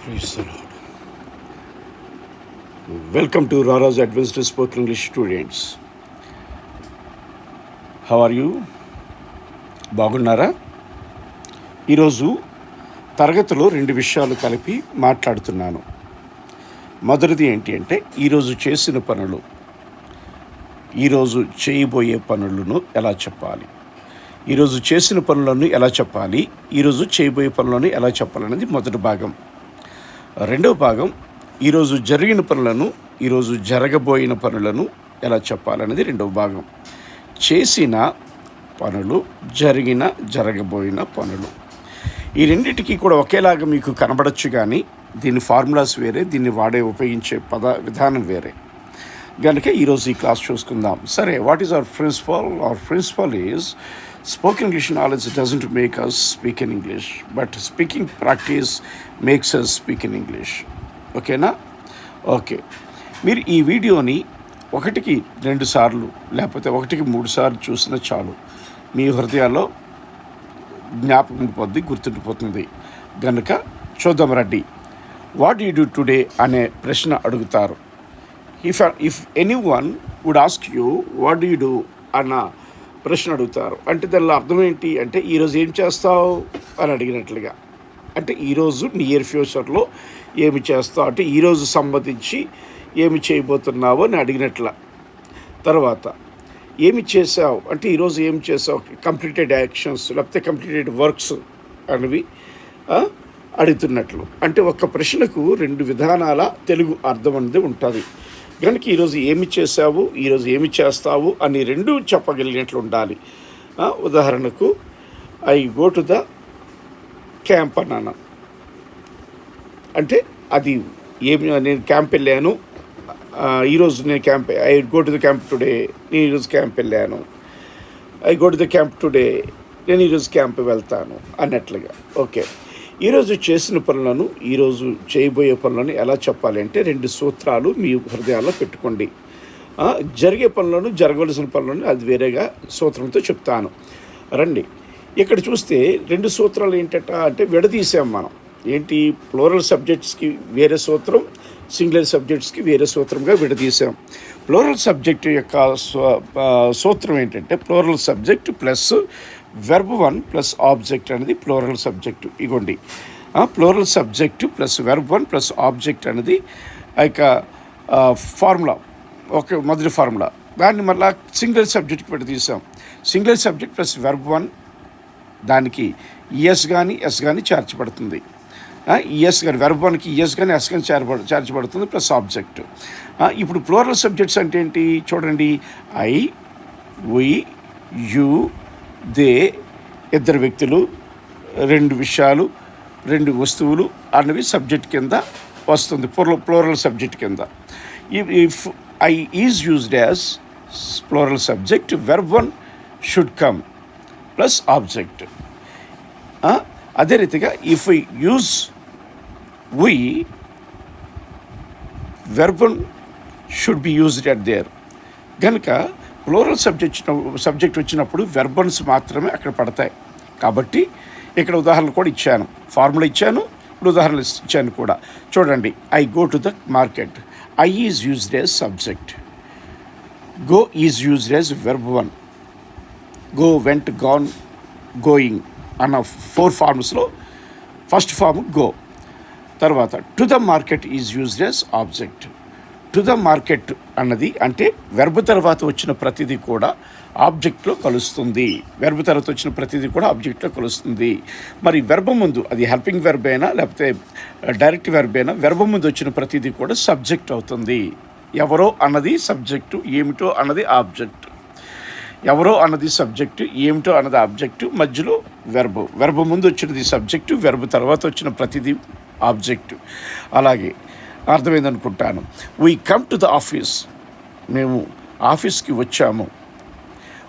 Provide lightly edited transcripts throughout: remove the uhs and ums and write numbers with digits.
Praise the Lord. Welcome to Rara's Advanced Spoken English students. How are you? బాగున్నారా? ఈరోజు తరగతిలో రెండు విషయాలు కలిపి మాట్లాడుతున్నాను. మొదటిది ఏంటి అంటే ఈరోజు చేసిన పనులు, ఈరోజు చేయబోయే పనులను ఎలా చెప్పాలి, ఈరోజు చేసిన పనులను ఎలా చెప్పాలి, ఈరోజు చేయబోయే పనులను ఎలా చెప్పాలనేది మొదటి భాగం. రెండవ భాగం ఈరోజు జరిగిన పనులను, ఈరోజు జరగబోయిన పనులను ఎలా చెప్పాలనేది రెండవ భాగం. చేసిన పనులు, జరగబోయిన పనులు, ఈ రెండింటికి కూడా ఒకేలాగా మీకు కనబడచ్చు, కానీ దీని ఫార్ములాస్ వేరే, దీన్ని ఉపయోగించే విధానం వేరే. కనుక ఈరోజు ఈ క్లాస్ చూసుకుందాం. సరే, what is our principle? Our principle is spoken English knowledge doesn't make us speak in English, but speaking practice makes us speak in English. ఓకేనా? ఓకే, మీరు ఈ వీడియోని 1కి 2 సార్లు లేకపోతే 1కి 3 సార్లు చూసినా చాలు, మీ హృదయాల్లో జ్ఞాపకం ఉండిపోద్ది, గుర్తుండిపోతుంది. కనుక చూద్దాం రండి. వాట్ యు డూ టుడే అనే ప్రశ్న అడుగుతారు. If anyone would ask you what do you do అన్న ప్రశ్న అడుగుతారు అంటే దానిలో అర్థం ఏంటి అంటే ఈరోజు ఏం చేస్తావు అని అడిగినట్లుగా. అంటే ఈరోజు నియర్ ఫ్యూచర్లో ఏమి చేస్తావు అంటే ఈరోజు సంబంధించి ఏమి చేయబోతున్నావు అని అడిగినట్ల. తర్వాత ఏమి చేసావు అంటే ఈరోజు ఏమి చేసావు, కంప్లీటెడ్ యాక్షన్స్ లేకపోతే కంప్లీటెడ్ వర్క్స్ అనేవి అడుగుతున్నట్లు. అంటే ఒక ప్రశ్నకు 2 విధానాల తెలుగు అర్థం అనేది ఉంటుంది. కనుక ఈరోజు ఏమి చేసావు, ఈరోజు ఏమి చేస్తావు అని 2 చెప్పగలిగినట్లు ఉండాలి. ఉదాహరణకు I go to the camp అన్నాను అంటే అది ఏమి, నేను క్యాంప్ వెళ్ళాను, ఈరోజు నేను camp, I go to the camp today, నేను ఈరోజు క్యాంప్ వెళ్ళాను. I go to the camp today, నేను ఈరోజు క్యాంప్ వెళ్తాను అన్నట్లుగా. ఓకే, ఈరోజు చేసిన పనులను, ఈరోజు చేయబోయే పనులను ఎలా చెప్పాలి అంటే 2 సూత్రాలు మీ హృదయాల్లో పెట్టుకోండి. జరిగే పనులను, జరగవలసిన పనులను అది వేరేగా సూత్రంతో చెప్తాను. రండి, ఇక్కడ చూస్తే 2 సూత్రాలు ఏంటంట అంటే విడదీసాం మనం. ఏంటి, ప్లూరల్ సబ్జెక్ట్స్కి వేరే సూత్రం, సింగులర్ సబ్జెక్ట్స్కి వేరే సూత్రంగా విడదీసాం. ప్లూరల్ సబ్జెక్ట్ యొక్క సూత్రం ఏంటంటే plural subject plus verb 1 plus object అనేది ప్లూరల్ సబ్జెక్టు. ఇగోండి, plural subject plus verb 1 plus object అనేది ఆ యొక్క ఫార్ములా, ఒక మొదటి ఫార్ములా. దాన్ని మళ్ళీ సింగులర్ సబ్జెక్ట్కి పెట్టి తీసాం. సింగులర్ సబ్జెక్ట్ ప్లస్ వెర్బ్ 1, దానికి ఈఎస్ కానీ ఎస్ కానీ చేర్చబడుతుంది. ఈఎస్ కానీ వెర్బ్ 1కి ఈఎస్ కానీ ఎస్ కానీ చేర్చబడుతుంది ప్లస్ ఆబ్జెక్ట్. ఇప్పుడు ప్లూరల్ సబ్జెక్ట్స్ అంటే ఏంటి చూడండి, ఐ, వి, యు, దే, 2 వ్యక్తులు, 2 విషయాలు, 2 వస్తువులు అన్నవి సబ్జెక్ట్ కింద వస్తుంది, ప్లూరల్ సబ్జెక్ట్ కింద. If I is used as plural subject, verb 1 should come plus object. అదే రీతిగా if I use we, verb 1 should be used at there. కనుక ప్లూరల్ సబ్జెక్ట్ వచ్చినప్పుడు వెర్బన్స్ మాత్రమే అక్కడ పడతాయి. కాబట్టి ఇక్కడ ఉదాహరణ కూడా ఇచ్చాను, ఫార్ములా ఇచ్చాను, ఇప్పుడు ఉదాహరణలు ఇచ్చాను కూడా. చూడండి, I go to the market, I is used as subject, go is used as verb 1, go, vent, gone, going అన్న 4 ఫార్మ్స్లో ఫస్ట్ ఫార్మ్ గో. తర్వాత to the market is used as object. To the market అన్నది అంటే verb తర్వాత వచ్చిన ప్రతిదీ కూడా ఆబ్జెక్ట్లో కలుస్తుంది. Verb తర్వాత వచ్చిన ప్రతిదీ కూడా ఆబ్జెక్ట్లో కలుస్తుంది. మరి వెర్బ్ ముందు, అది హెల్పింగ్ వెర్బ్ అయినా లేకపోతే డైరెక్ట్ వెర్బ్ అయినా, వెర్బ్ ముందు వచ్చిన ప్రతిదీ కూడా సబ్జెక్ట్ అవుతుంది. ఎవరో అన్నది సబ్జెక్టు, ఏమిటో అన్నది ఆబ్జెక్ట్. ఎవరో అన్నది సబ్జెక్టు, ఏమిటో అన్నది ఆబ్జెక్టు, మధ్యలో వెర్బ్ ముందు వచ్చినది సబ్జెక్టు, వెర్బ్ తర్వాత వచ్చిన ప్రతిదీ ఆబ్జెక్టు. అలాగే అర్థమైంది అనుకుంటాను. We come to the office, మేము ఆఫీస్కి వచ్చాము.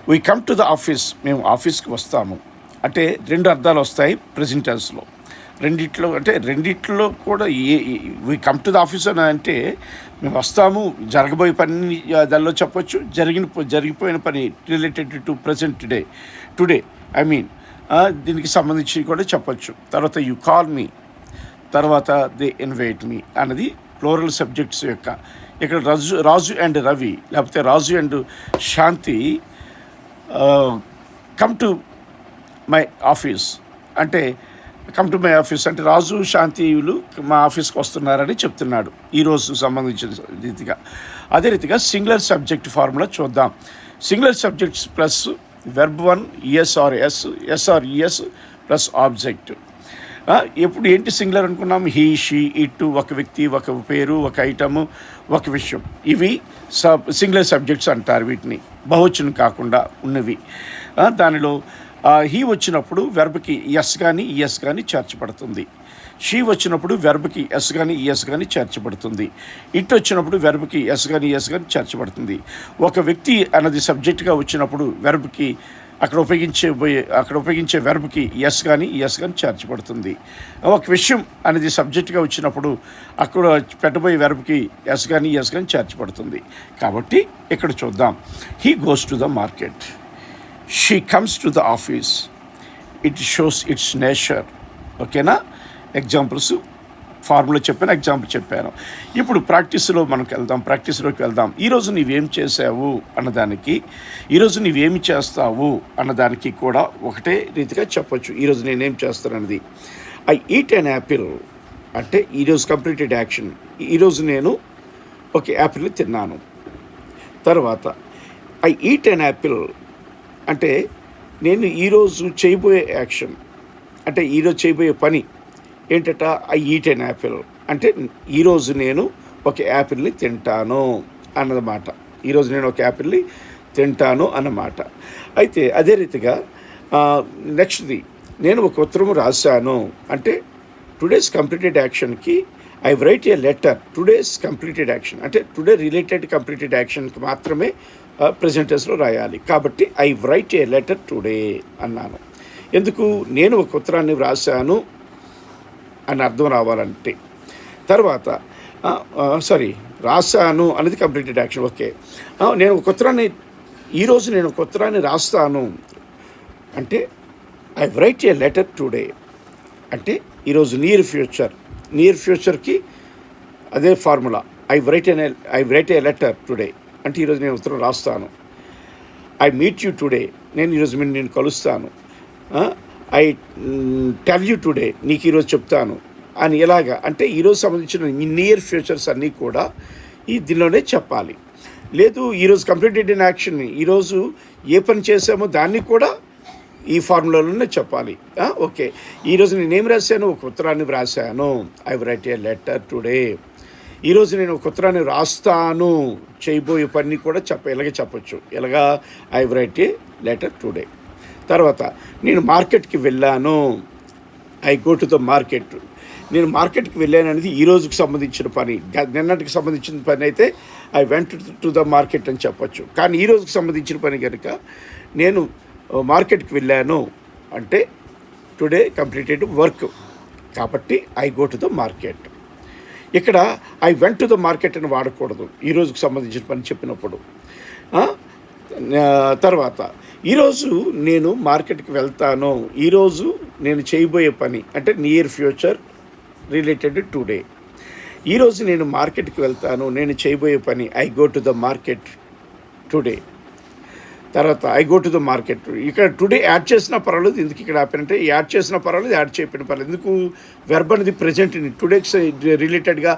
We come to the office, మేము ఆఫీస్కి వస్తాము. అంటే 2 అర్థాలు వస్తాయి ప్రెజెంట్ టెన్స్లో. రెండిట్లో కూడా we come to the office అని అంటే మేము వస్తాము, జరగబోయే పని దానిలో చెప్పొచ్చు, జరిగిపోయిన పని related to present today I mean దీనికి సంబంధించి కూడా చెప్పొచ్చు. తర్వాత యు కాల్ మీ, తర్వాత దే ఇన్వైట్ మీ అన్నది ప్లోరల్ సబ్జెక్ట్స్ యొక్క. ఇక్కడ రాజు అండ్ రవి లేకపోతే Raju and Shanti come to my office అంటే కమ్ టు మై ఆఫీస్ అంటే రాజు శాంతియులు మా ఆఫీస్కి వస్తున్నారని చెప్తున్నాడు ఈరోజు సంబంధించిన రీతిగా. అదే రీతిగా సింగులర్ సబ్జెక్ట్ ఫార్ములా చూద్దాం. Singular subjects plus verb 1 S or ES plus object. ఎప్పుడు ఏంటి సింగులర్ అనుకున్నాం? హీ, షీ, ఇట్, ఒక వ్యక్తి, ఒక పేరు, ఒక ఐటము, ఒక విషయం. ఇవి సింగులర్ సబ్జెక్ట్స్ అంటారు వీటిని, బహువచనం కాకుండా ఉన్నవి. దానిలో హీ వచ్చినప్పుడు వెర్బ్కి ఎస్ కానీ ఈఎస్ కానీ చేర్చబడుతుంది. షీ వచ్చినప్పుడు వెర్బ్కి ఎస్ కానీ ఈఎస్ కానీ చేర్చబడుతుంది. ఇట్ వచ్చినప్పుడు వెర్బ్కి ఎస్ కానీ ఈఎస్ కానీ చేర్చబడుతుంది. ఒక వ్యక్తి అన్నది సబ్జెక్ట్గా వచ్చినప్పుడు వెర్బ్కి అక్కడ ఉపయోగించే వెర్బ్కి ఎస్ కానీ ఈఎస్ కానీ చేర్చబడుతుంది. ఒక విషయం అనేది సబ్జెక్ట్గా వచ్చినప్పుడు అక్కడ పెట్టబోయే వెర్బ్కి ఎస్ కానీ ఈఎస్ కానీ చేర్చబడుతుంది. కాబట్టి ఇక్కడ చూద్దాం. He goes to the market, she comes to the office, it shows it's nature. ఓకేనా? ఎగ్జాంపుల్స్ ఫార్ములా చెప్పాను, ఎగ్జాంపుల్ చెప్పాను. ఇప్పుడు ప్రాక్టీస్లోకి వెళ్దాం. ఈరోజు నీవేం చేసావు అన్నదానికి, ఈరోజు నీవేమి చేస్తావు అన్నదానికి కూడా ఒకటే రీతిగా చెప్పొచ్చు. ఈరోజు నేనేం చేస్తానన్నది. ఐ ఈట్ అన్ యాపిల్ అంటే ఈరోజు కంప్లీటెడ్ యాక్షన్. ఈరోజు నేను ఒక యాపిల్ని తిన్నాను. తర్వాత ఐ ఈట్ అన్ యాపిల్ అంటే నేను ఈరోజు చేయబోయే యాక్షన్ అంటే ఈరోజు చేయబోయే పని ఏంటట? ఐ ఈట్ ఎన్ యాపిల్ అంటే ఈరోజు నేను ఒక యాపిల్ని తింటాను అన్నమాట. ఈరోజు నేను ఒక యాపిల్ని తింటాను అన్నమాట. అయితే అదే రీతిగా నెక్స్ట్ది, నేను ఒక ఉత్తరం రాశాను అంటే టుడేస్ కంప్లీటెడ్ యాక్షన్కి I write a letter. Today's completed action అంటే టుడే రిలేటెడ్ కంప్లీటెడ్ యాక్షన్కి మాత్రమే ప్రెజెంట్ టెన్స్లో రాయాలి. కాబట్టి I write a letter today అన్నాను. ఎందుకు? నేను ఒక ఉత్తరాన్ని వ్రాసాను అని అర్థం రావాలంటే. తర్వాత రాశాను అనేది కంప్లీటెడ్ యాక్షన్. ఓకే, ఈరోజు నేను ఒక ఉత్తరాన్ని రాస్తాను అంటే I write a letter today అంటే ఈరోజు నియర్ ఫ్యూచర్కి అదే formula. I write a letter today అంటే ఈరోజు నేను ఉత్తరం రాస్తాను. ఐ మీట్ యూ టుడే నేను ఈరోజు నేను కలుస్తాను. ఐ టెల్ యూ టుడే నీకు ఈరోజు చెప్తాను అని. ఎలాగా అంటే ఈరోజు సంబంధించిన నియర్ ఫ్యూచర్స్ అన్నీ కూడా దీనిలోనే చెప్పాలి. లేదు ఈరోజు కంప్లీటెడ్ ఇన్ యాక్షన్, ఈరోజు ఏ పని చేసామో దాన్ని కూడా ఈ ఫార్ములాలోనే చెప్పాలి. ఓకే, ఈరోజు నేనేం రాశాను? ఒక ఉత్తరాన్ని వ్రాసాను. I write a letter today. ఈరోజు నేను ఒక ఉత్తరాన్ని రాస్తాను, చేయబోయే పని కూడా ఇలాగే చెప్పచ్చు. ఎలాగా? I write a letter today. తర్వాత నేను మార్కెట్కి వెళ్ళాను. I go to the market. నేను మార్కెట్కి వెళ్ళాను అనేది ఈ రోజుకి సంబంధించిన పని. నిన్నటికి సంబంధించిన పని అయితే I went to the market అని చెప్పచ్చు. కానీ ఈ రోజుకి సంబంధించిన పని కనుక నేను మార్కెట్కి వెళ్ళాను అంటే టుడే కంప్లీటెడ్ వర్క్. కాబట్టి I go to the market. ఇక్కడ I went to the market అని వాడకూడదు ఈ రోజుకి సంబంధించిన పని చెప్పినప్పుడు. తర్వాత ఈరోజు నేను మార్కెట్కి వెళ్తాను. ఈరోజు నేను చేయబోయే పని అంటే నియర్ ఫ్యూచర్ రిలేటెడ్ టుడే. ఈరోజు నేను మార్కెట్కి వెళ్తాను, నేను చేయబోయే పని I go to the market today. తర్వాత I go to the market. ఇక్కడ టుడే యాడ్ చేసినా పర్వాలేదు. ఎందుకు ఇక్కడ ఆపానంటే యాడ్ చేసినా పర్వాలేదు, యాడ్ చేయకపోయినా పర్వాలేదు. ఎందుకు? వెర్బ్ అనేది ప్రెజెంట్ టుడేకి రిలేటెడ్గా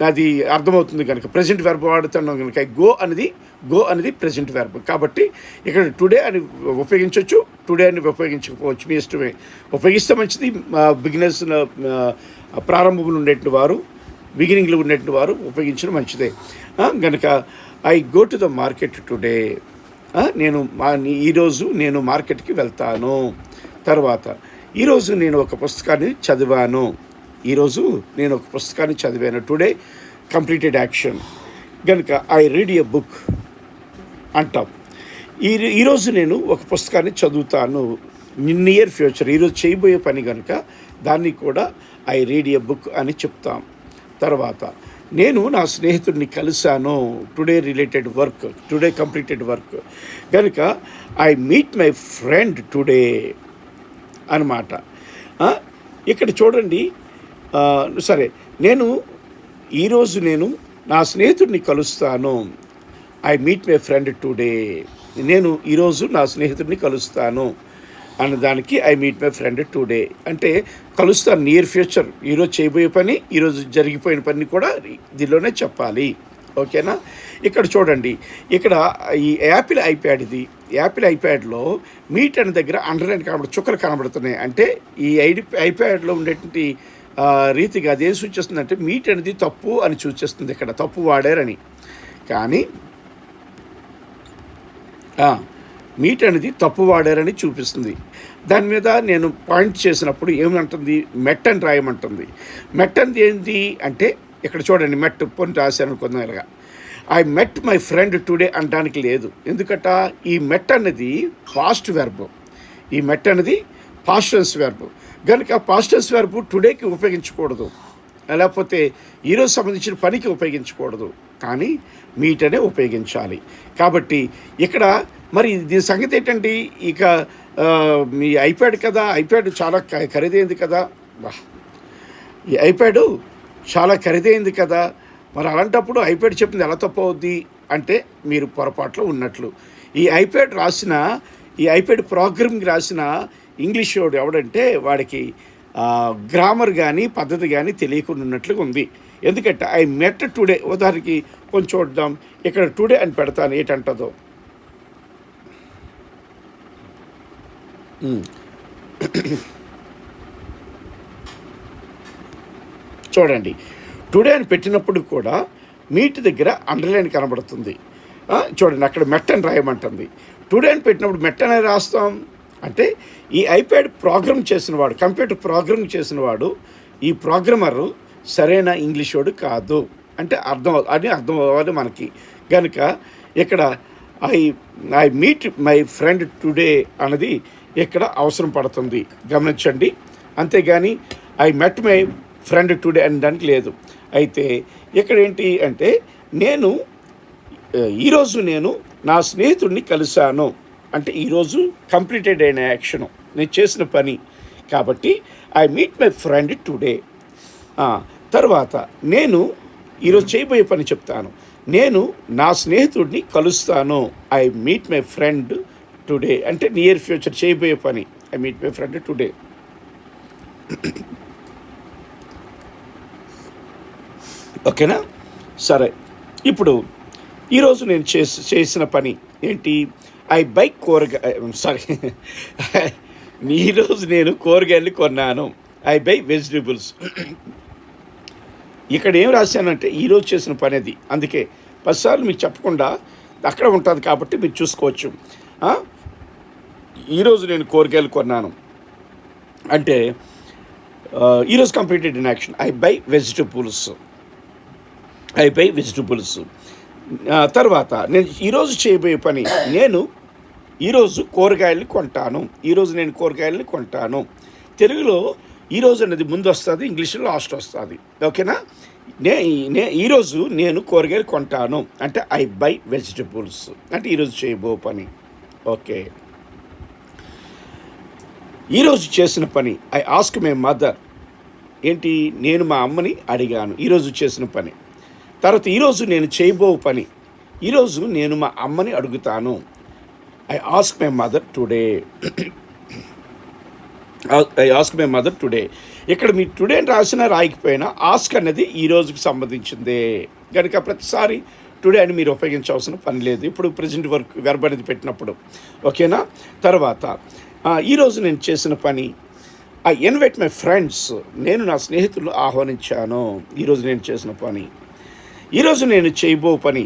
అది అర్థమవుతుంది కనుక ప్రెజెంట్ వెర్బ్ వాడుతున్నాం కనుక గో అనేది ప్రెజెంట్ వెర్బ్. కాబట్టి ఇక్కడ టుడే అని ఉపయోగించవచ్చు, టుడే అని ఉపయోగించకపోవచ్చు, మీ ఇష్టమే. ఉపయోగిస్తే మంచిది. బిగినర్స్ ప్రారంభంలో ఉండేటువంటి వారు, బిగినింగ్లో ఉండేటువంటి వారు ఉపయోగించడం మంచిదే. కనుక I go to the market today. ఈరోజు నేను మార్కెట్కి వెళ్తాను. తర్వాత ఈరోజు నేను ఒక పుస్తకాన్ని చదివాను. టుడే కంప్లీటెడ్ యాక్షన్ కనుక ఐ రీడ్ ఏ బుక్ అంటాం. ఈరోజు నేను ఒక పుస్తకాన్ని చదువుతాను. నియర్ ఫ్యూచర్ ఈరోజు చేయబోయే పని కనుక దాన్ని కూడా ఐ రీడ్ ఏ బుక్ అని చెప్తాం. తర్వాత నేను నా స్నేహితుడిని కలిశాను. Today related work, today completed work కనుక I meet my friend today అన్నమాట. ఇక్కడ చూడండి, సరే, నేను ఈరోజు నేను నా స్నేహితుడిని కలుస్తాను. I meet my friend today. నేను ఈరోజు నా స్నేహితుడిని కలుస్తాను అన్నదానికి I meet my friend today అంటే కలుస్తాను నియర్ ఫ్యూచర్. ఈరోజు చేయబోయే పని, ఈరోజు జరిగిపోయిన పని కూడా దీనిలోనే చెప్పాలి. ఓకేనా? ఇక్కడ చూడండి, ఇక్కడ ఈ యాపిల్ ఐప్యాడ్లో మీట్ అనే దగ్గర అండర్లైన్ చుక్కలు కనబడుతున్నాయి. అంటే ఈ ఐప్యాడ్లో ఉండేటువంటి రీతిగా అదేం సూచిస్తుందంటే మీట్ అనేది తప్పు అని సూచిస్తుంది. ఇక్కడ తప్పు వాడారని. కానీ మీట్ అనేది తప్పు వాడారని చూపిస్తుంది. దాని మీద నేను పాయింట్ చేసినప్పుడు ఏమంటుంది, మెట్ అని రాయమంటుంది. మెట్ అనేది ఏంటి అంటే ఇక్కడ చూడండి, మెట్ పొని రాశాను అనుకున్నారుగా. I met my friend today అనడానికి లేదు. ఎందుకట, ఈ మెట్ అనేది పాస్ట్ వెర్బ్. ఈ మెట్ అనేది పాస్ట్ టెన్స్ వెర్బ్ కనుక పాస్ట్ టెన్స్ వెర్బ్ టుడేకి ఉపయోగించకూడదు, లేకపోతే ఈరోజు సంబంధించిన పనికి ఉపయోగించకూడదు, కానీ మీట్ అనే ఉపయోగించాలి. కాబట్టి ఇక్కడ మరి దీని సంగతి ఏంటండి, ఇక మీ ఐప్యాడ్ కదా, ఐప్యాడ్ చాలా ఖరీదైంది కదా, ఈ ఐప్యాడ్ చాలా ఖరీదైంది కదా, మరి అలాంటప్పుడు ఐప్యాడ్ చెప్పింది ఎలా తప్పు అవుద్ది అంటే మీరు పొరపాట్లో ఉన్నట్లు. ఈ ఐప్యాడ్ ప్రోగ్రామింగ్ రాసిన ఇంగ్లీష్ వాడు ఎవడంటే వాడికి గ్రామర్ కానీ పద్ధతి కానీ తెలియకుండా ఉన్నట్లుగా ఉంది. ఎందుకంటే ఐ మెట్ టుడే, ఉదాహరణకి కొంచెం చూద్దాం, ఇక్కడ టుడే అని పెడతాను, ఏంటంటుందో చూడండి. టుడే అని పెట్టినప్పుడు కూడా మీట్ దగ్గర అండర్లైన్ కనబడుతుంది. చూడండి, అక్కడ మెట్ అని రాయమంటుంది. టుడే అని పెట్టినప్పుడు మెట్ అని రాస్తాం. అంటే ఈ ఐప్యాడ్ ప్రోగ్రామ్ చేసినవాడు, కంప్యూటర్ ప్రోగ్రామ్ చేసినవాడు, ఈ ప్రోగ్రామరు సరైన ఇంగ్లీష్ వాడు కాదు అంటే అర్థం అవ్వాలి మనకి. కనుక ఇక్కడ I meet my friend today అన్నది ఇక్కడ అవసరం పడుతుంది, గమనించండి. అంతేగాని I met my friend today అనడానికి లేదు. అయితే ఇక్కడ ఏంటి అంటే ఈరోజు నేను నా స్నేహితుడిని కలిశాను అంటే ఈరోజు కంప్లీటెడ్ అయిన యాక్షను, నేను చేసిన పని. కాబట్టి I meet my friend today. తర్వాత నేను ఈరోజు చేయబోయే పని చెప్తాను. నేను నా స్నేహితుడిని కలుస్తాను. I meet my friend today అంటే నియర్ ఫ్యూచర్ చేయబోయే పని. I meet my friend today. ఓకేనా? సరే, ఇప్పుడు ఈరోజు నేను చేసిన పని ఏంటి, ఐ బై ఈరోజు నేను కూరగాయలు కొన్నాను. I by vegetables. ఇక్కడ ఏం రాశానంటే ఈరోజు చేసిన పని అది. అందుకే 10 సార్లు మీకు చెప్పకుండా అక్కడ ఉంటుంది కాబట్టి మీరు చూసుకోవచ్చు. ఈరోజు నేను కూరగాయలు కొన్నాను అంటే ఈరోజు completed in action. I buy vegetables. తర్వాత నేను ఈరోజు చేయబోయే పని, నేను ఈరోజు కూరగాయలు కొంటాను. నేను కూరగాయలని కొంటాను. తెలుగులో ఈరోజు అనేది ముందు వస్తుంది, ఇంగ్లీష్లో లాస్ట్ వస్తుంది. ఓకేనా? ఈరోజు నేను కూరగాయలు కొంటాను అంటే ఐ బై వెజిటబుల్స్ అంటే ఈరోజు చేయబో పని. ఓకే, ఈరోజు చేసిన పని ఐ ఆస్క్ మై మదర్. ఏంటి, నేను మా అమ్మని అడిగాను. ఈరోజు చేసిన పని. తర్వాత ఈరోజు నేను చేయబో పని, ఈరోజు నేను మా అమ్మని అడుగుతాను. I ask my mother today. ఇక్కడ మీ టుడే అని రాసినా రాయకపోయినా ఆస్క్ అనేది ఈ రోజుకి సంబంధించిందే కనుక ప్రతిసారి టుడే అని మీరు ఉపయోగించాల్సిన పని లేదు ఇప్పుడు ప్రజెంట్ వెర్బ్ అనేది పెట్టినప్పుడు. ఓకేనా? తర్వాత ఈరోజు నేను చేసిన పని ఐ ఇన్వైట్ మై ఫ్రెండ్స్. నేను నా స్నేహితులను ఆహ్వానించాను. ఈరోజు నేను చేసిన పని. ఈరోజు నేను చేయబో పని,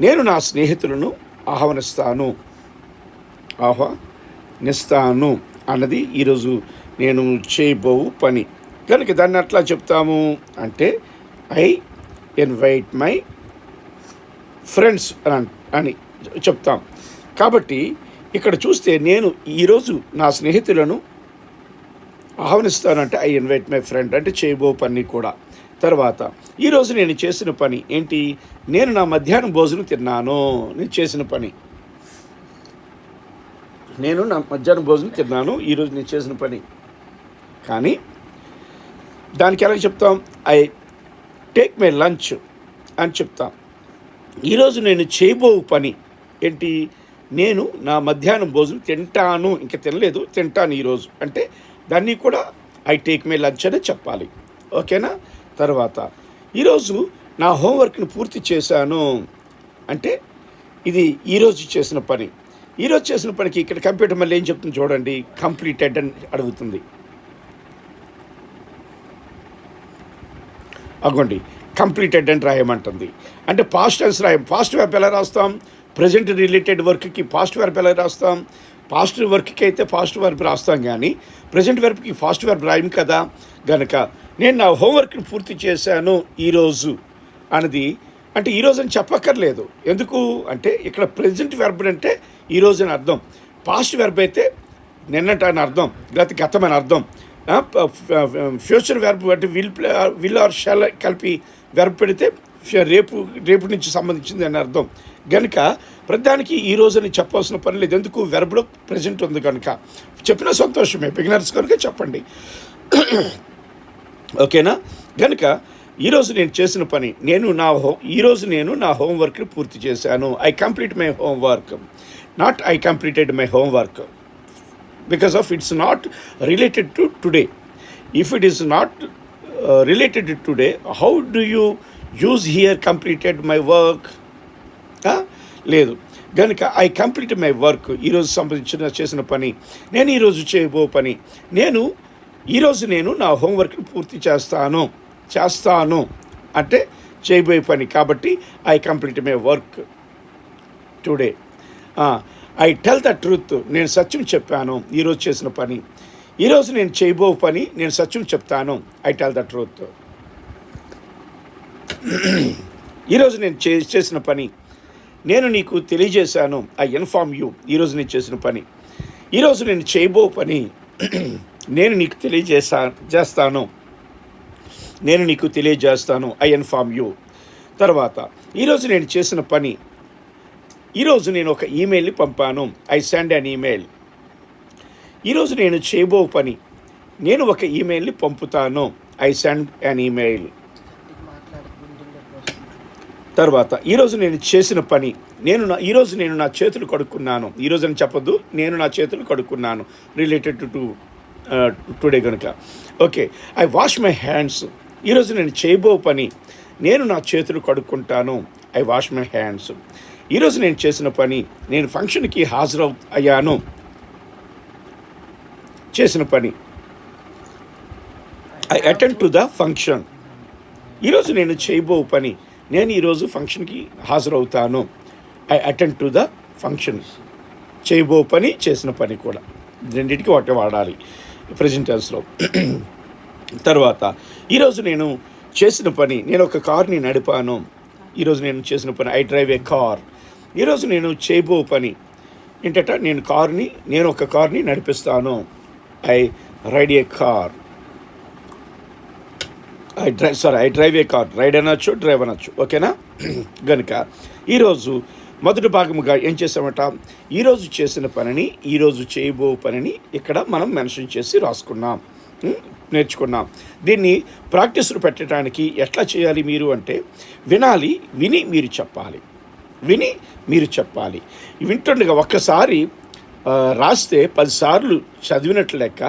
నేను నా స్నేహితులను ఆహ్వానిస్తాను అన్నది ఈరోజు నేను చేయబో పని. కనుక దాన్ని అట్లా చెప్తాము అంటే ఐ ఇన్వైట్ మై ఫ్రెండ్స్ అని చెప్తాం. కాబట్టి ఇక్కడ చూస్తే నేను ఈరోజు నా స్నేహితులను ఆహ్వానిస్తానంటే ఐ ఇన్వైట్ మై ఫ్రెండ్ అంటే చేయబో పని కూడా. తర్వాత ఈరోజు నేను చేసిన పని ఏంటి, నేను నా మధ్యాహ్నం భోజనం తిన్నాను. నేను చేసిన పని, నేను నా మధ్యాహ్నం భోజనం తిన్నాను. ఈరోజు నేను చేసిన పని. కానీ దానికి ఎలా చెప్తాం? ఐ టేక్ మై లంచ్ అని చెప్తాం. ఈరోజు నేను చేయబో పని ఏంటి? నేను నా మధ్యాహ్నం భోజనం తింటాను, ఇంకా తినలేదు, తింటాను ఈరోజు అంటే దాన్ని కూడా ఐ టేక్ మై లంచ్ అనే చెప్పాలి. ఓకేనా? తర్వాత ఈరోజు నా హోంవర్క్ని పూర్తి చేశాను అంటే ఇది ఈరోజు చేసిన పని. ఈరోజు చేసిన పనికి ఇక్కడ కంప్యూటర్ మళ్ళీ ఏం చెప్తుంది చూడండి, కంప్లీటెడ్ అని అడుగుతుంది. అగోండి కంప్లీటెడ్ అని రాయమంటుంది. అంటే పాస్ట్ టెన్స్ రాయం. పాస్ట్ వెర్బ్ ఎలా రాస్తాం? ప్రజెంట్ రిలేటెడ్ వర్క్కి పాస్ట్ వెర్బ్ ఎలా రాస్తాం? పాస్ట్ వర్క్కి అయితే పాస్ట్ వెర్బ్ రాస్తాం, కానీ ప్రజెంట్ వెర్బ్కి ఫాస్ట్ వెర్బ్ రాయం కదా. గనక నేను నా హోంవర్క్ని పూర్తి చేశాను ఈరోజు అన్నది అంటే ఈరోజు అని చెప్పక్కర్లేదు. ఎందుకు అంటే ఇక్కడ ప్రజెంట్ వెర్బ్ అంటే ఈరోజు అని అర్థం, పాస్ట్ వెర్బ్ అయితే నిన్నట అని అర్థం, లేకపోతే గతం అని అర్థం. ఫ్యూచర్ వెర్బ్ అంటే విల్ ఆర్ షాల్ కలిపి వెర్బ్ పెడితే రేపు నుంచి సంబంధించింది అని అర్థం. కనుక ప్రతిదానికి ఈ రోజు అని చెప్పాల్సిన పని లేదు. ఎందుకు? వెర్బ్లో ప్రజెంట్ ఉంది కనుక. చెప్పిన సంతోషమే, బిగినర్స్ కనుక చెప్పండి. ఓకేనా? కనుక ఈరోజు నేను చేసిన పని, ఈరోజు నేను నా హోంవర్క్ని పూర్తి చేశాను. I complete my homework, not I completed my homework, because of it's not related to today. If it is not related to today, how do you use here completed my work? లేదు. కనుక I complete my work, ఈరోజు చేసిన పని, నేను ఈరోజు చేయబో పని, ఈరోజు నేను నా హోంవర్క్ని పూర్తి చేస్తాను అంటే చేయబోయే పని. కాబట్టి I complete my work today. I tell the truth, నేను సత్యం చెప్పాను ఈరోజు చేసిన పని. ఈరోజు నేను చేయబో పని, నేను సత్యం చెప్తాను. I tell the truth. ఈరోజు నేను చేసిన పని, నేను నీకు తెలియజేశాను. ఐ ఇన్ఫార్మ్ యూ, ఈరోజు నేను చేసిన పని. ఈరోజు నేను చేయబో పని, నేను నీకు చేస్తాను, నేను నీకు తెలియజేస్తాను. I inform you. తర్వాత ఈరోజు నేను చేసిన పని, ఈరోజు నేను ఒక ఈమెయిల్ని పంపాను. I send an email. ఈరోజు నేను చేయబో పని, నేను ఒక ఈమెయిల్ని పంపుతాను. I send an email. తర్వాత ఈరోజు నేను చేసిన పని, ఈరోజు నేను నా చేతులు కడుక్కున్నాను. ఈరోజు అని చెప్పొద్దు, నేను నా చేతులు కడుక్కున్నాను, రిలేటెడ్ టు టుడే కనుక. Okay. I wash my hands, ఈరోజు నేను చేయబో పని, నేను నా చేతులు కడుక్కుంటాను. I wash my hands. ఈరోజు నేను చేసిన పని, నేను ఫంక్షన్కి అయ్యాను. చేసిన పని, I attend to the function. ఈరోజు నేను చేయబో పని, నేను ఈరోజు ఫంక్షన్కి హాజరవుతాను. I attend to the function. చేయబో పని, చేసిన పని కూడా రెండింటికి ఒకటే వాడాలి ప్రెజెంట్ టెన్స్లో. తర్వాత ఈరోజు నేను చేసిన పని, నేను ఒక కార్ని నడిపాను. ఈరోజు నేను చేసిన పని, ఐ డ్రైవ్ ఏ కార్. ఈరోజు నేను చేయబో పని ఏంటట, నేను ఒక కార్ని నడిపిస్తాను. I ride a car. I drive a car. Ride అనొచ్చు, డ్రైవ్ అనొచ్చు. ఓకేనా? కనుక ఈరోజు మొదటి భాగముగా ఏం చేసామట, ఈరోజు చేసిన పనిని, ఈరోజు చేయబో పనిని ఇక్కడ మనం మెన్షన్ చేసి రాసుకున్నాం, నేర్చుకున్నాం. దీన్ని ప్రాక్టీస్లు పెట్టడానికి ఎట్లా చేయాలి మీరు అంటే, విని మీరు చెప్పాలి. వింటుండగా ఒక్కసారి రాస్తే 10 సార్లు చదివినట్లు లెక్క,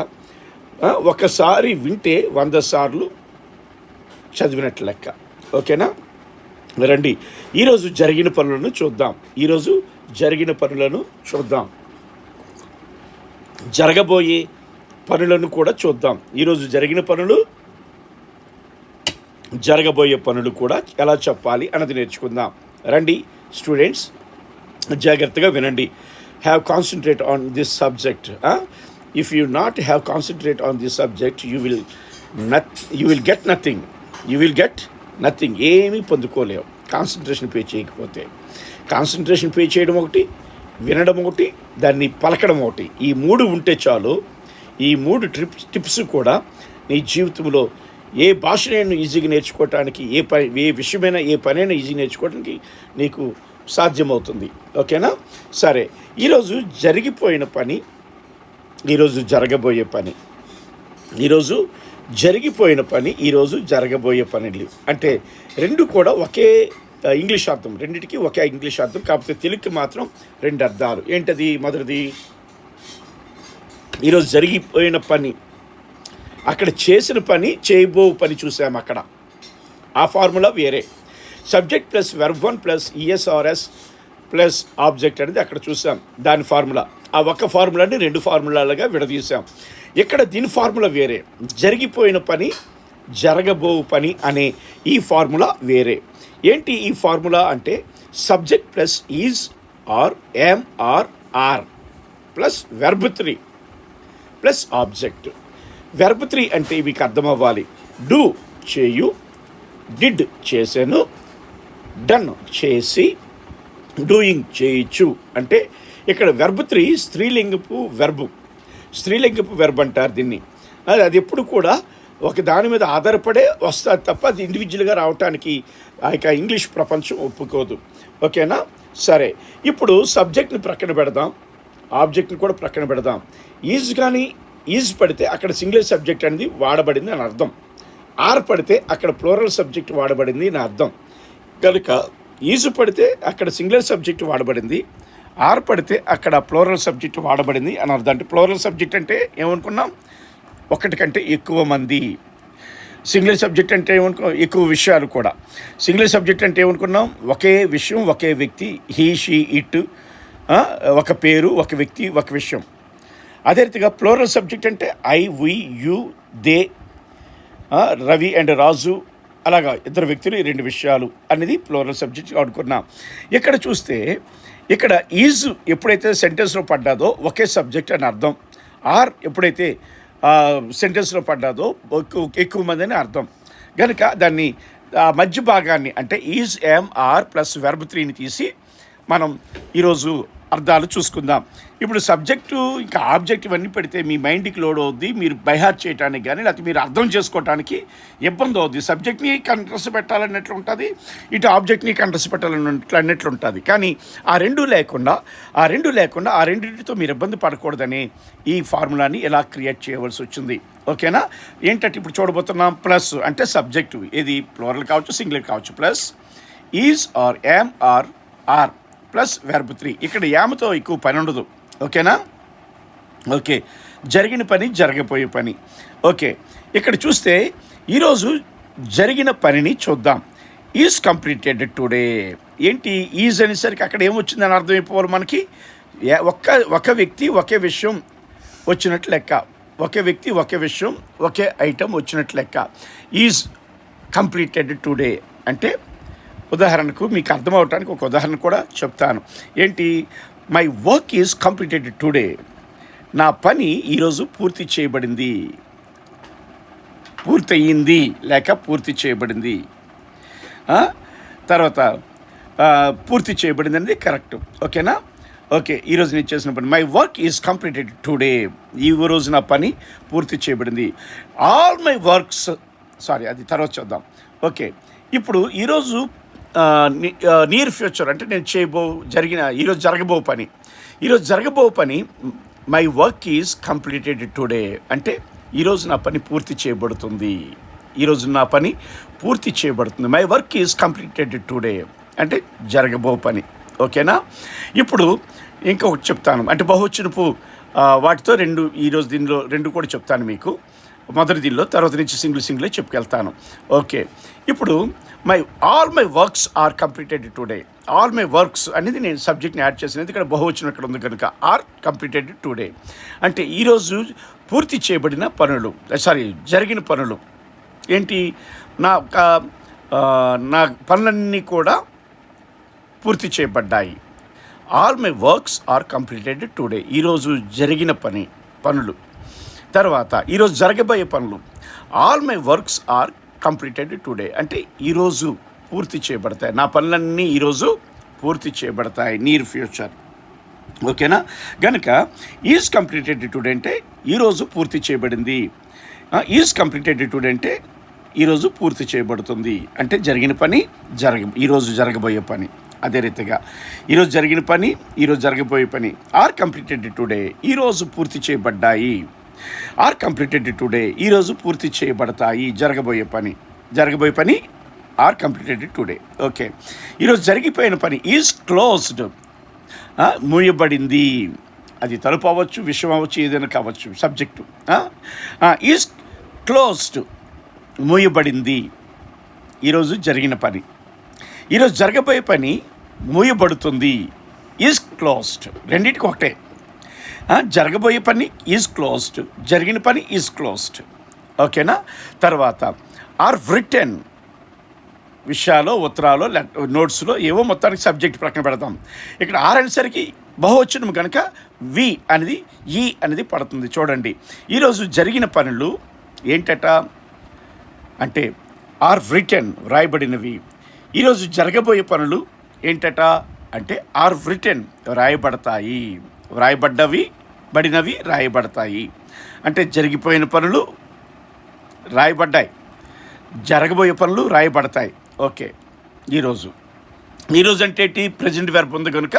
ఒక్కసారి వింటే 100 సార్లు చదివినట్లు లెక్క. ఓకేనా? రండి ఈరోజు జరిగిన పనులను చూద్దాం. జరగబోయే పనులను కూడా చూద్దాం. ఈరోజు జరిగిన పనులు, జరగబోయే పనులు కూడా ఎలా చెప్పాలి అన్నది నేర్చుకుందాం. రండి స్టూడెంట్స్, జాగ్రత్తగా వినండి. Have concentrate on this subject. If you not have concentrate on this subject, you will get nothing. ఏమీ పొందుకోలేవు కాన్సన్ట్రేషన్ పే చేయకపోతే. కాన్సన్ట్రేషన్ పే చేయడం ఒకటి, వినడం ఒకటి, దాన్ని పలకడం ఒకటి, ఈ 3 ఉంటే చాలు. ఈ 3 టిప్స్ కూడా నీ జీవితంలో ఏ భాషనైనా ఈజీగా నేర్చుకోవటానికి, ఏ విషయమైనా, ఏ పనైనా ఈజీగా నేర్చుకోవడానికి నీకు సాధ్యమవుతుంది. ఓకేనా? సరే, ఈరోజు జరిగిపోయిన పని, ఈరోజు జరగబోయే పని. ఈరోజు జరిగిపోయిన పని ఈరోజు జరగబోయే పనులు. అంటే రెండు కూడా ఒకే ఇంగ్లీష్ అర్థం, రెండింటికి ఒకే ఇంగ్లీష్ అర్థం, కాకపోతే తెలుగుకి మాత్రం రెండు అర్థాలు. ఏంటది? మొదటిది ఈరోజు జరిగిపోయిన పని, అక్కడ చేసిన పని, చేయబో పని చూసాము అక్కడ. ఆ ఫార్ములా వేరే. Subject plus verb 1 plus es or s plus object అనేది అక్కడ చూసాం, దాని ఫార్ములా. ఆ ఒక్క ఫార్ములాని రెండు ఫార్ములాలుగా విడదీసాం. ఇక్కడ దీని ఫార్ములా వేరే. జరిగిపోయిన పని, జరగబో పని అనే ఈ ఫార్ములా వేరే. ఏంటి ఈ ఫార్ములా అంటే subject plus is are am are are plus verb 3 plus object. Verb 3 అంటే మీకు అర్థం అవ్వాలి. డూ చేయు, డిడ్ చేశాను, డన్ చేసి, డూయింగ్ చేయొచ్చు. అంటే ఇక్కడ వెర్బ్ 3 స్త్రీలింగపు వెర్బ్ అంటారు దీన్ని. అది ఎప్పుడు కూడా ఒక దాని మీద ఆధారపడే వస్తుంది తప్ప అది ఇండివిజువల్గా రావటానికి ఆ యొక్క ఇంగ్లీష్ ప్రపంచం ఒప్పుకోదు. ఓకేనా? సరే, ఇప్పుడు సబ్జెక్ట్ని ప్రక్కన పెడదాం, ఆబ్జెక్ట్ని కూడా ప్రక్కన పెడదాం. ఈజ్ కానీ ఈజ్ పడితే అక్కడ సింగులర్ సబ్జెక్ట్ అనేది వాడబడింది అని అర్థం. ఆర్ పడితే అక్కడ ప్లూరల్ సబ్జెక్ట్ వాడబడింది అని అర్థం. కనుక ఈజ్ పడితే అక్కడ సింగులర్ సబ్జెక్ట్ వాడబడింది, ఆర్ పడితే అక్కడ ప్లూరల్ సబ్జెక్ట్ వాడబడింది అని అర్థం. అంటే ప్లూరల్ సబ్జెక్ట్ అంటే ఏమనుకున్నాం? ఒకటి కంటే ఎక్కువ మంది. సింగులర్ సబ్జెక్ట్ అంటే ఏమనుకున్నాం? ఎక్కువ విషయాలు కూడా. సింగులర్ సబ్జెక్ట్ అంటే ఏమనుకున్నాం? ఒకే విషయం, ఒకే వ్యక్తి, హీ షీ ఇట్, ఒక పేరు, ఒక వ్యక్తి, ఒక విషయం. అదే రీతిగా ప్లూరల్ సబ్జెక్ట్ అంటే I, we, you, they, Ravi and Raju, అలాగా ఇద్దరు వ్యక్తులు, రెండు విషయాలు అనేది ప్లూరల్ సబ్జెక్ట్ అనుకున్నాం. ఇక్కడ చూస్తే ఇక్కడ ఈజ్ ఎప్పుడైతే సెంటెన్స్లో పడ్డాదో ఒకే సబ్జెక్ట్ అని అర్థం. ఆర్ ఎప్పుడైతే సెంటెన్స్లో పడ్డాదో ఎక్కువ మంది అని అర్థం. కనుక దాన్ని మధ్య భాగాన్ని అంటే is am are plus verb 3ని తీసి మనం ఈరోజు అర్థాలు చూసుకుందాం. ఇప్పుడు సబ్జెక్టు ఇంకా ఆబ్జెక్ట్ ఇవన్నీ పెడితే మీ మైండ్కి లోడ్ అవుద్ది, మీరు బైహార్ట్ చేయడానికి కానీ లేకపోతే మీరు అర్థం చేసుకోవడానికి ఇబ్బంది అవుద్ది. సబ్జెక్ట్ని కంట్రస్ పెట్టాలన్నట్లు ఉంటుంది, ఇటు ఆబ్జెక్ట్ని కంట్రస్ పెట్టాలన్నట్లు ఉంటుంది. కానీ ఆ రెండు లేకుండా ఆ రెండింటితో మీరు ఇబ్బంది పడకూడదని ఈ ఫార్ములాని ఎలా క్రియేట్ చేయవలసి వచ్చింది. ఓకేనా? ఏంటంటే ఇప్పుడు చూడబోతున్నాం. ప్లస్ అంటే సబ్జెక్టు, ఇది ప్లూరల్ కావచ్చు, సింగులర్ కావచ్చు. Plus is are am are are plus verb 3. ఇక్కడ యామతో ఎక్కువ పని ఉండదు. ఓకేనా? ఓకే, జరిగిన పని, జరగబోయే పని. ఓకే, ఇక్కడ చూస్తే ఈరోజు జరిగిన పనిని చూద్దాం. Is completed today. ఏంటి ఈజ్ అనేసరికి అక్కడ ఏమొచ్చిందని అర్థమైపోవాలి మనకి. ఒక వ్యక్తి, ఒకే విషయం వచ్చినట్లు లెక్క. ఒకే వ్యక్తి, ఒకే విషయం, ఒకే ఐటమ్ వచ్చినట్లు లెక్క. ఈజ్ కంప్లీటెడ్ టుడే అంటే ఉదాహరణకు మీకు అర్థం అవటానికి ఒక ఉదాహరణ కూడా చెప్తాను. ఏంటి? My work is completed today. నా పని ఈరోజు పూర్తి చేయబడింది, పూర్తయింది లేక పూర్తి చేయబడింది. తర్వాత పూర్తి చేయబడింది అనేది కరెక్ట్. ఓకేనా? ఓకే, ఈరోజు నేను చేసిన పని my work is completed today. ఈ రోజు నా పని పూర్తి చేయబడింది. ఆల్ మై వర్క్స్, అది తర్వాత చూద్దాం. ఓకే, ఇప్పుడు ఈరోజు నియర్ ఫ్యూచర్ అంటే నేను ఈరోజు జరగబో పని my work is completed today అంటే ఈరోజు నా పని పూర్తి చేయబడుతుంది. My work is completed today అంటే జరగబో పని. ఓకేనా? ఇప్పుడు ఇంకొకటి చెప్తాను, అంటే బహువచనపు వాటితో ఈరోజు దీనిలో రెండు కూడా చెప్తాను మీకు. మొదటి దీనిలో, తర్వాత నుంచి సింగిల్ చెప్పుకెళ్తాను. ఓకే, ఇప్పుడు all my works are completed today. All my works అనేది నేను సబ్జెక్ట్ని యాడ్ చేసినది, ఇక్కడ బహువచనం ఇక్కడ ఉంది కనుక ఆర్ కంప్లీటెడ్ టుడే అంటే ఈరోజు పూర్తి చేయబడిన పనులు, జరిగిన పనులు. ఏంటి? నా పనులన్నీ కూడా పూర్తి చేయబడ్డాయి. All my works are completed today. ఈరోజు జరిగిన పనులు. తర్వాత ఈరోజు జరగబోయే పనులు. All my works are completed today అంటే ఈరోజు పూర్తి చేయబడతాయి. నా పనులన్నీ ఈరోజు పూర్తి చేయబడతాయి, నియర్ ఫ్యూచర్. ఓకేనా? కనుక ఈజ్ కంప్లీటెడ్ టుడే అంటే ఈరోజు పూర్తి చేయబడింది. ఈజ్ కంప్లీటెడ్ టుడే అంటే ఈరోజు పూర్తి చేయబడుతుంది. అంటే జరిగిన పని, ఈరోజు జరగబోయే పని. అదే రీతిగా ఈరోజు జరిగిన పని, ఈరోజు జరగబోయే పని. ఆర్ కంప్లీటెడ్ టుడే ఈరోజు పూర్తి చేయబడ్డాయి. ఆర్ కంప్లీటెడ్ టుడే, ఈరోజు పూర్తి చేయబడతాయి. జరగబోయే పని ఆర్ కంప్లీటెడ్ టుడే. ఓకే, ఈరోజు జరిగిపోయిన పని ఈజ్ క్లోజ్డ్, మూయబడింది. అది తలుపు అవ్వచ్చు, విషయం అవ్వచ్చు, ఏదైనా కావచ్చు, సబ్జెక్టు. Is closed, మూయబడింది. ఈరోజు జరిగిన పని. ఈరోజు జరగబోయే పని మూయబడుతుంది. ఈజ్ క్లోజ్డ్, రెండింటికి ఒకటే. జరగబోయే పని ఈజ్ క్లోజ్డ్, జరిగిన పని ఈజ్ క్లోజ్డ్. ఓకేనా? తర్వాత ఆర్ రిటెన్, విషయాలు, ఉత్తరాలు, నోట్స్లో ఏవో మొత్తానికి సబ్జెక్ట్ ప్రక్కన పెడతాం. ఇక్కడ ఆర్ అనేసరికి బహువచనం కనుక వి అనేది ఈ అనేది పడుతుంది. చూడండి, ఈరోజు జరిగిన పనులు ఏంటట అంటే ఆర్ రిటెన్, వ్రాయబడినవి. ఈరోజు జరగబోయే పనులు ఏంటట అంటే ఆర్ రిటెన్, వ్రాయబడతాయి. బడినవి రాయబడతాయి. అంటే జరిగిపోయిన పనులు రాయబడ్డాయి, జరగబోయే పనులు రాయబడతాయి. ఓకే, ఈరోజు అంటే ఏంటి? ప్రజెంట్ వెర్బ్ ఉంది కనుక,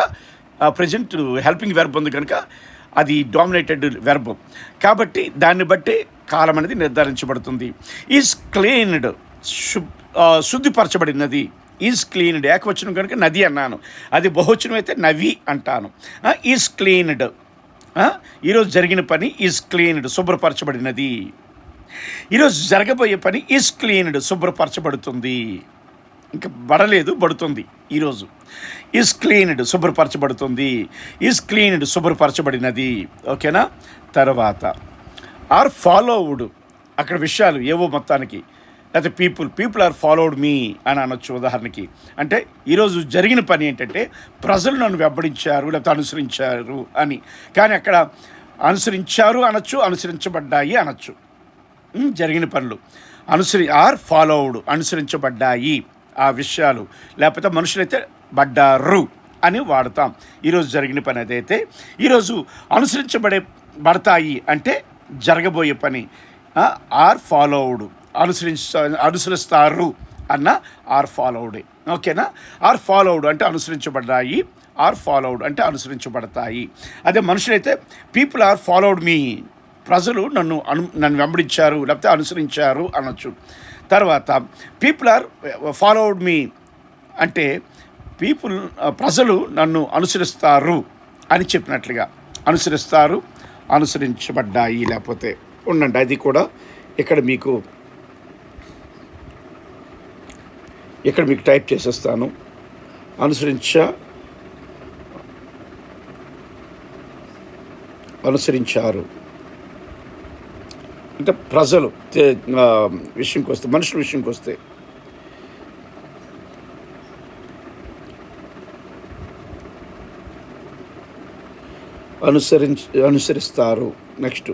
ప్రజెంట్ హెల్పింగ్ వెర్బ్ ఉంది కనుక అది డామినేటెడ్ వెర్బ్ కాబట్టి దాన్ని బట్టి కాలం అనేది నిర్ధారించబడుతుంది. ఈజ్ క్లీన్డ్, శుద్ధిపరచబడినది. ఈజ్ క్లీన్డ్ ఏకవచనం కనుక నది అన్నాను, అది బహువచనం అయితే నవి అంటాను. ఈజ్ క్లీన్డ్, ఈరోజు జరిగిన పని ఈజ్ క్లీన్డ్, శుభ్రపరచబడినది. ఈరోజు జరగబోయే పని ఈజ్ క్లీన్డ్, శుభ్రపరచబడుతుంది. ఇంకా బడలేదు, బడుతుంది. ఈరోజు ఈజ్ క్లీన్డ్, శుభ్రపరచబడుతుంది. ఈజ్ క్లీన్డ్, శుభ్రపరచబడినది. ఓకేనా? తర్వాత ఆర్ ఫాలోవుడ్, అక్కడ విషయాలు ఏవో మొత్తానికి, లేకపోతే పీపుల్ ఆర్ ఫాలోడ్ మీ అని అనొచ్చు. ఉదాహరణకి అంటే ఈరోజు జరిగిన పని ఏంటంటే ప్రజలు నన్ను వెంబడించారు లేకపోతే అనుసరించారు అని. కానీ అక్కడ అనుసరించారు అనొచ్చు, అనుసరించబడ్డాయి అనొచ్చు. జరిగిన పనులు ఆర్ ఫాలోవుడ్, అనుసరించబడ్డాయి ఆ విషయాలు, లేకపోతే మనుషులైతే బడ్డారు అని వాడతాం. ఈరోజు జరిగిన పని అదైతే. ఈరోజు బడతాయి అంటే జరగబోయే పని ఆర్ ఫాలోవుడ్, అనుసరిస్తారు అన్న ఆర్ ఫాలోవుడే. ఓకేనా? ఆర్ ఫాలోవుడ్ అంటే అనుసరించబడ్డాయి, ఆర్ ఫాలోవుడ్ అంటే అనుసరించబడతాయి. అదే మనుషులైతే పీపుల్ ఆర్ ఫాలోవుడ్ మీ, ప్రజలు నన్ను వెంబడించారు లేకపోతే అనుసరించారు అనొచ్చు. తర్వాత పీపుల్ ఆర్ ఫాలోవుడ్ మీ అంటే ప్రజలు నన్ను అనుసరిస్తారు అని చెప్పినట్లుగా, అనుసరిస్తారు, అనుసరించబడ్డాయి. లేకపోతే ఉండండి, అది కూడా ఇక్కడ మీకు టైప్ చేసేస్తాను. అనుసరించారు అంటే ప్రజలు విషయంకి వస్తే, మనుషుల విషయంకి వస్తే అనుసరిస్తారు. నెక్స్ట్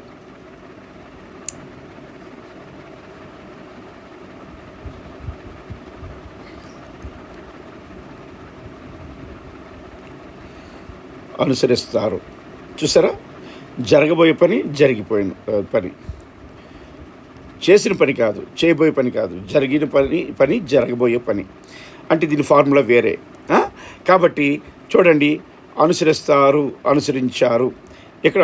అనుసరిస్తారు. చూసారా? జరగబోయే పని, జరిగిపోయిన పని, చేసిన పని కాదు, చేయబోయే పని కాదు, జరిగిన పని జరగబోయే పని. అంటే దీని ఫార్ములా వేరే. కాబట్టి చూడండి, అనుసరిస్తారు, అనుసరించారు, ఇక్కడ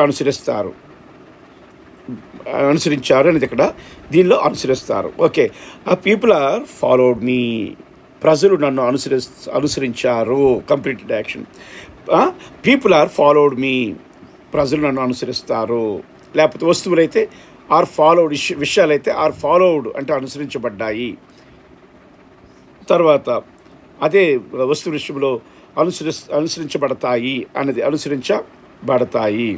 అనుసరించారు అనేది ఇక్కడ, దీనిలో అనుసరిస్తారు. ఓకే, ఆ పీపుల్ ఆర్ ఫాలోడ్ మీ, ప్రజలు నన్ను అనుసరించారు, completed action. People are followed me, ప్రజలు నన్ను అనుసరిస్తారు. లేకపోతే వస్తువులైతే ఆర్ ఫాలోడ్, విషయాలైతే ఆర్ ఫాలోడ్ అంటే అనుసరించబడ్డాయి. తర్వాత అదే వస్తువు విషయంలో అనుసరించబడతాయి అనేది అనుసరించబడతాయి.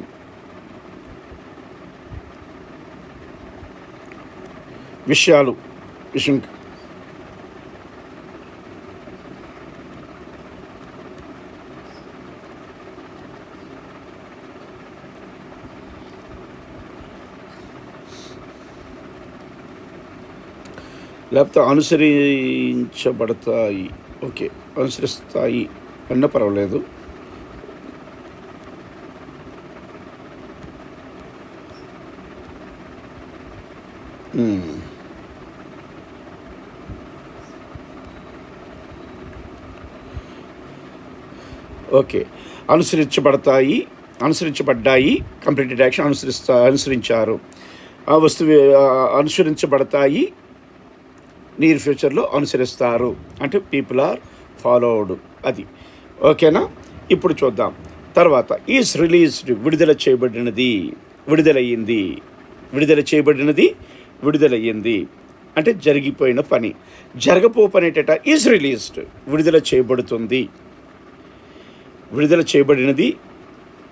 విషయం లేకపోతే అనుసరించబడతాయి. ఓకే, అనుసరిస్తాయి అన్న పర్వాలేదు. ఓకే, అనుసరించబడతాయి అనుసరించబడ్డాయి, కంప్లీటెడ్ యాక్షన్ అనుసరించారు. ఆ వస్తువు అనుసరించబడతాయి, నియర్ ఫ్యూచర్లో అనుసరిస్తారు. అంటే పీపుల్ ఆర్ ఫాలోడ్. అది ఓకేనా. ఇప్పుడు చూద్దాం తర్వాత. ఈజ్ రిలీజ్డ్, విడుదల చేయబడినది, విడుదలయ్యింది, విడుదల చేయబడినది, విడుదలయ్యింది అంటే జరిగిపోయిన పని. జరగపో పని ఏంటట, ఈజ్ రిలీజ్డ్, విడుదల చేయబడుతుంది, విడుదల చేయబడినది,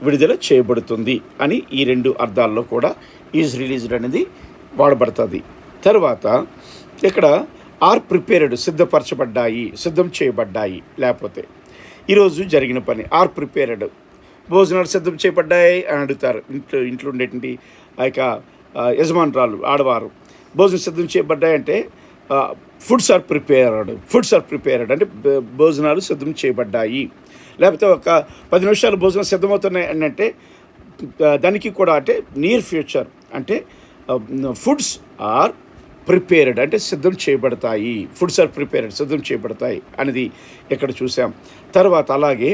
విడుదల చేయబడుతుంది అని ఈ రెండు అర్థాల్లో కూడా ఈజ్ రిలీజ్డ్ అనేది వాడబడుతుంది. తర్వాత ఇక్కడ ఆర్ ప్రిపేర్డ్, సిద్ధపరచబడ్డాయి, సిద్ధం చేయబడ్డాయి. లేకపోతే ఈరోజు జరిగిన పని ఆర్ ప్రిపేర్డ్, భోజనాలు సిద్ధం చేయబడ్డాయి అని అడుగుతారు. ఇంట్లో ఉండేటువంటి ఆ యొక్క యజమానురాలు, ఆడవారు భోజనం సిద్ధం చేయబడ్డాయి అంటే foods are prepared, foods are prepared అంటే భోజనాలు సిద్ధం చేయబడ్డాయి. లేకపోతే ఒక 10 నిమిషాలు భోజనం సిద్ధమవుతున్నాయి అని అంటే దానికి కూడా అంటే నియర్ ఫ్యూచర్ అంటే ఫుడ్స్ ఆర్ ప్రిపేర్డ్ అంటే సిద్ధం చేయబడతాయి, ఫుడ్స్ ఆర్ ప్రిపేర్డ్ సిద్ధం చేయబడతాయి అనేది ఇక్కడ చూసాం. తర్వాత అలాగే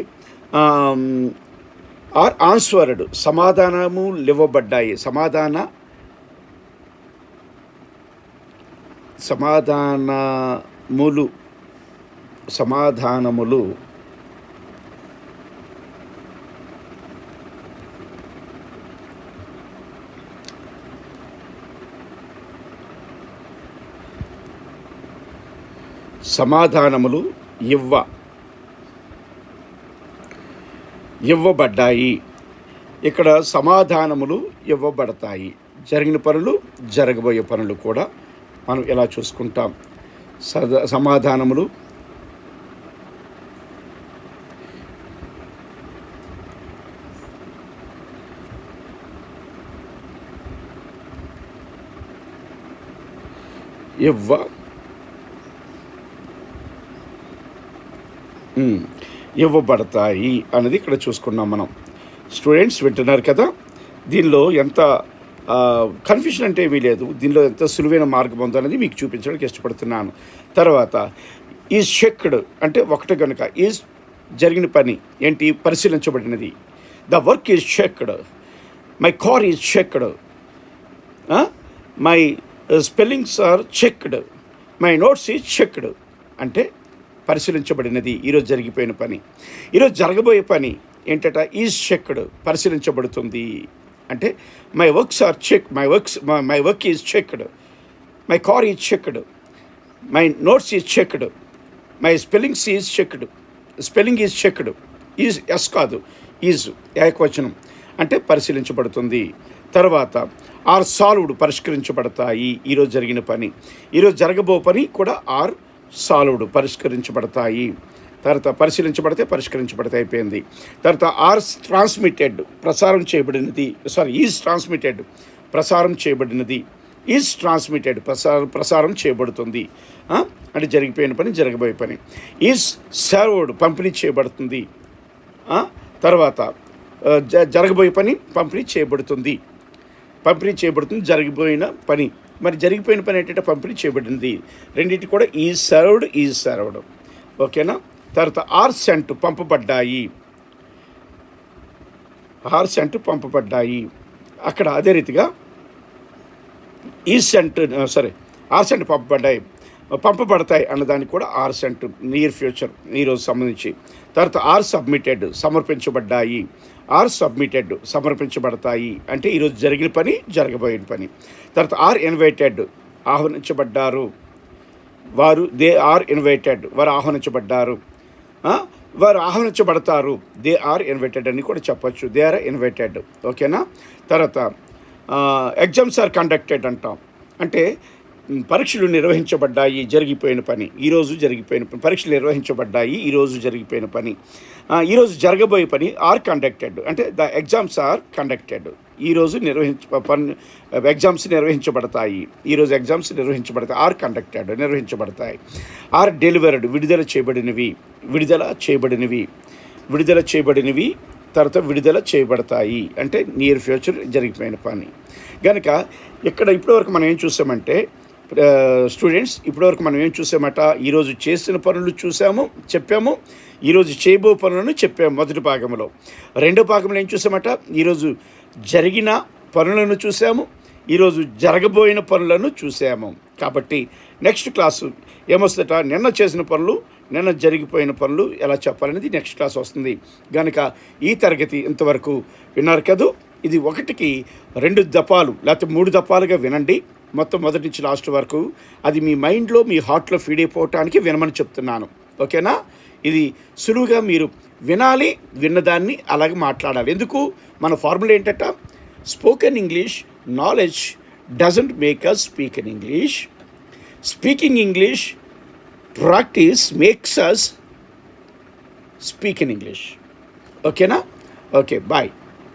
ఆర్ ఆన్సర్డ్, సమాధానములు ఇవ్వబడ్డాయి, సమాధానములు సమాధానములు ఇవ్వబడ్డాయి. ఇక్కడ సమాధానములు ఇవ్వబడతాయి. జరిగిన పనులు, జరగబోయే పనులు కూడా మనం ఎలా చూసుకుంటాం. సమాధానములు ఇవ్వబడతాయి అనేది ఇక్కడ చూసుకున్నాం మనం. స్టూడెంట్స్ వింటున్నారు కదా, దీనిలో ఎంత కన్ఫ్యూషన్ అంటే ఏమీ లేదు, దీనిలో ఎంత సులువైన మార్గం ఉందో అనేది మీకు చూపించడానికి ఇష్టపడుతున్నాను. తర్వాత ఈజ్ చెక్డ్ అంటే ఒకటి కనుక, ఈజ్ జరిగిన పని ఏంటి, పరిశీలించబడినది. The work is checked, my car is checked, my spellings are checked, my notes is checked అంటే పరిశీలించబడినది. ఈరోజు జరిగిపోయిన పని. ఈరోజు జరగబోయే పని ఏంటట, ఈజ్ చెక్డ్, పరిశీలించబడుతుంది. అంటే my works are check, my work is checked, my car is checked, my notes is checked, my spellings is checked, spelling is checked. Is S కాదు, ఈజ్ ఏకవచనం అంటే పరిశీలించబడుతుంది. తర్వాత ఆర్ సాల్వ్డ్, పరిష్కరించబడతాయి. ఈరోజు జరిగిన పని, ఈరోజు జరగబో పని కూడా ఆర్ సాల్వ్డ్, పరిష్కరించబడతాయి. తర్వాత పరిష్కరించబడతాయి అయిపోయింది. తర్వాత ఆర్ ట్రాన్స్మిటెడ్, ప్రసారం చేయబడినది. ఈజ్ ట్రాన్స్మిటెడ్, ప్రసారం చేయబడినది. ఈజ్ ట్రాన్స్మిటెడ్, ప్రసారం చేయబడుతుంది అంటే జరిగిపోయిన పని, జరగబోయే పని. ఈజ్ సర్వ్డ్, పంపిణీ చేయబడుతుంది. తర్వాత జరగబోయే పని పంపిణీ చేయబడుతుంది, జరిగిపోయిన పని. మరి జరిగిపోయిన పని ఏంటంటే పంపిణీ చేయబడింది. రెండింటి కూడా ఈజ్ సర్వ్డ్. ఓకేనా. తర్వాత ఆర్ సెంట్, పంపబడ్డాయి. అక్కడ అదే రీతిగా ఆర్ సెంట్ పంపబడతాయి అన్నదానికి కూడా ఆర్ సెంట్ నియర్ ఫ్యూచర్, ఈరోజు సంబంధించి. తర్వాత ఆర్ సబ్మిటెడ్, సమర్పించబడ్డాయి. సమర్పించబడతాయి అంటే ఈరోజు జరిగిన పని, జరగబోయిన పని. తర్వాత ఆర్ ఇన్వైటెడ్, ఆహ్వానించబడ్డారు. దే ఆర్ ఇన్వైటెడ్, వారు ఆహ్వానించబడ్డారు, వారు ఆహ్వానించబడతారు. దే ఆర్ ఇన్వైటెడ్ అని కూడా చెప్పచ్చు, దే ఆర్ ఇన్వైటెడ్. ఓకేనా. తర్వాత ఎగ్జామ్స్ ఆర్ కండక్టెడ్ అంటాం అంటే పరీక్షలు నిర్వహించబడ్డాయి, జరిగిపోయిన పని. ఈరోజు జరిగిపోయిన పని, పరీక్షలు నిర్వహించబడ్డాయి, ఈరోజు జరిగిపోయిన పని. ఈరోజు జరగబోయే పని ఆర్ కండక్టెడ్ అంటే ద ఎగ్జామ్స్ ఆర్ కండక్టెడ్. ఈరోజు ఎగ్జామ్స్ నిర్వహించబడతాయి, ఈరోజు ఎగ్జామ్స్ నిర్వహించబడతాయి. ఆర్ కండక్టెడ్, నిర్వహించబడతాయి. ఆర్ డెలివర్డ్, విడుదల చేయబడినవి. తర్వాత విడుదల చేయబడతాయి అంటే నియర్ ఫ్యూచర్, జరిగిపోయిన పని. కనుక ఇక్కడ ఇప్పటివరకు మనం ఏం చూసామంటే స్టూడెంట్స్, ఇప్పటివరకు మనం ఏం చూసామట, ఈరోజు చేసిన పనులు చూసాము, చెప్పాము. ఈరోజు చేయబో పనులను చెప్పాము మొదటి భాగంలో. రెండో భాగంలో ఏం చూసామట, ఈరోజు జరిగిన పనులను చూసాము, ఈరోజు జరగబోయిన పనులను చూసాము. కాబట్టి నెక్స్ట్ క్లాసు ఏమొస్తుందట, నిన్న చేసిన పనులు, నిన్న జరిగిపోయిన పనులు ఎలా చెప్పాలనేది నెక్స్ట్ క్లాస్ వస్తుంది. కనుక ఈ తరగతి ఇంతవరకు విన్నారు కదూ. ఇది 1కి 2 దఫాలు లేకపోతే 3 దఫాలుగా వినండి, మొత్తం మొదటి నుంచి లాస్ట్ వరకు. అది మీ మైండ్లో, మీ హార్ట్లో ఫీడ్ అయిపోవటానికి వినమని చెప్తున్నాను. ఓకేనా? ఇది సులువుగా మీరు వినాలి, విన్నదాన్ని అలాగే మాట్లాడాలి. ఎందుకు? మన ఫార్ములా ఏంటట, spoken English knowledge doesn't make us speak in English, speaking English practice makes us speak in English. ఓకేనా? Okay, bye.